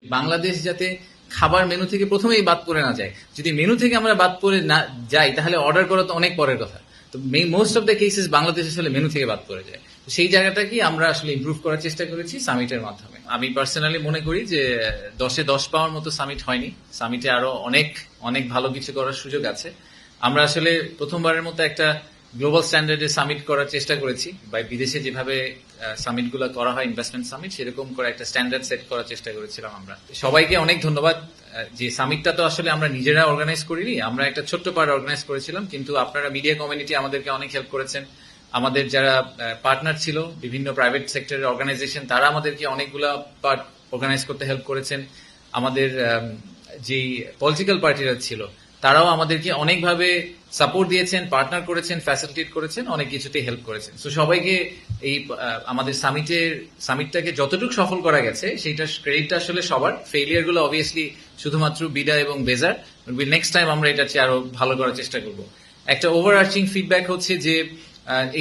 বাংলাদেশ যাতে খাবার মেনু থেকে প্রথমেই বাদ পড়ে না যায়। যদি মেনু থেকে আমরা বাদ পড়ে না যাই তাহলে অর্ডার করা তো অনেক পরের কথা। তো most of the cases Bangladesh আসলে মেনু থেকে বাদ পড়ে যায়। তো সেই জায়গাটাকে আমরা আসলে ইমপ্রুভ করার চেষ্টা করেছি সামিটের মাধ্যমে। আমি পার্সোনালি মনে করি যে 10-এ 10 পাওয়ার মতো সামিট হয়নি। সামিটে আরো অনেক অনেক ভালো কিছু করার সুযোগ আছে। আমরা আসলে প্রথমবারের মতো একটা গ্লোবাল স্ট্যান্ডার্ডে সামিট করার চেষ্টা করেছি, বা বিদেশে যেভাবে সামিট গুলো করা হয় ইনভেস্টমেন্ট সামিট, সেরকম করে একটা স্ট্যান্ডার্ড সেট করার চেষ্টা করেছিলাম আমরা। সবাইকে অনেক ধন্যবাদ। যে সামিটটা তো আসলে আমরা নিজেরা অর্গানাইজ করিনি, আমরা একটা ছোট্ট পার্ট অর্গানাইজ করেছিলাম, কিন্তু আপনারা মিডিয়া কমিউনিটি আমাদেরকে অনেক হেল্প করেছেন। আমাদের যারা পার্টনার ছিল বিভিন্ন প্রাইভেট সেক্টরের অর্গানাইজেশন, তারা আমাদেরকে অনেকগুলা পার্ট অর্গানাইজ করতে হেল্প করেছেন। আমাদের যেই পলিটিক্যাল পার্টিরা ছিল তারাও আমাদেরকে অনেকভাবে সাপোর্ট দিয়েছেন, পার্টনার করেছেন, ফ্যাসিলিটেট করেছেন, অনেক কিছুতে হেল্প করেছেন। তো সবাইকে এই আমাদের সামিটটাকে যতটুকু সফল করা গেছে সেইটার ক্রেডিটটা আসলে সবার। ফেইলিয়ার গুলো অবভিয়াসলি শুধুমাত্র বিডা এবং বেজার। নেক্সট টাইম আমরা এটা চেয়ে আরো ভালো করার চেষ্টা করব। একটা ওভারআর্চিং ফিডব্যাক হচ্ছে যে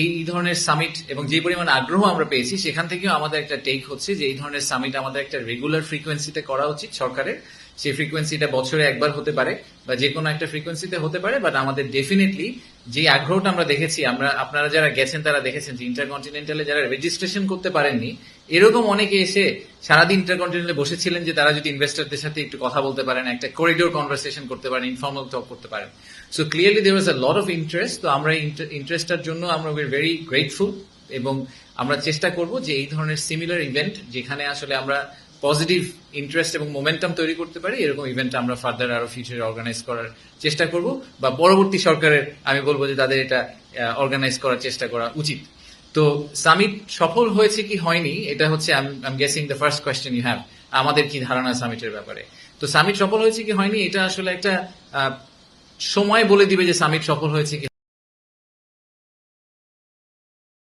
এই ধরনের সামিট এবং যে পরিমাণ আগ্রহ আমরা পেয়েছি সেখান থেকেও আমাদের একটা টেক হচ্ছে যে এই ধরনের সামিট আমাদের একটা রেগুলার ফ্রিকোয়েন্সিতে করা উচিত সরকারের। সেই ফ্রিকোয়েন্সিটা বছরে একবার হতে পারে বা যে কোনো একটা ফ্রিকোয়েন্সিতে হতে পারে, বাট আমাদের ডেফিনেটলি যে আগ্রহটা আমরা দেখেছি, আপনারা যারা গেছেন তারা দেখেছেন যে ইন্টারকন্টিনেন্টালে যারা রেজিস্ট্রেশন করতে পারেননি, এরকম অনেকে এসে সারাদিন ইন্টারকন্টিনেন্টালে বসেছিলেন যে তারা যদি ইনভেস্টরদের সাথে একটু কথা বলতে পারেন, একটা করিডোর কনভারসেশন করতে পারেন, ইনফর্মাল টক করতে পারেন। So clearly there was a lot of interest. তো আমরা ইন্টারেস্টটার জন্য আমরা উই আর ভেরি গ্রেটফুল, এবং আমরা চেষ্টা করব যে এই ধরনের সিমিলার ইভেন্ট যেখানে আসলে আমরা পজিটিভ ইন্টারেস্ট এবং মোমেন্টাম তৈরি করতে পারি, এরকম ইভেন্ট আমরা ফার্দার আরো ফিউচারে অর্গানাইজ করার চেষ্টা করব, বা পরবর্তী সরকারের আমি বলবো যে তাদের এটা অর্গানাইজ করার চেষ্টা করা উচিত। তো সামিট সফল হয়েছে কি হয়নি, এটা হচ্ছে I am guessing the first question you have, আমাদের কি ধারণা সামিটের ব্যাপারে। তো সামিট সফল হয়েছে কি হয়নি এটা আসলে একটা সময় বলে দিবে যে সামিট সফল হয়েছে কি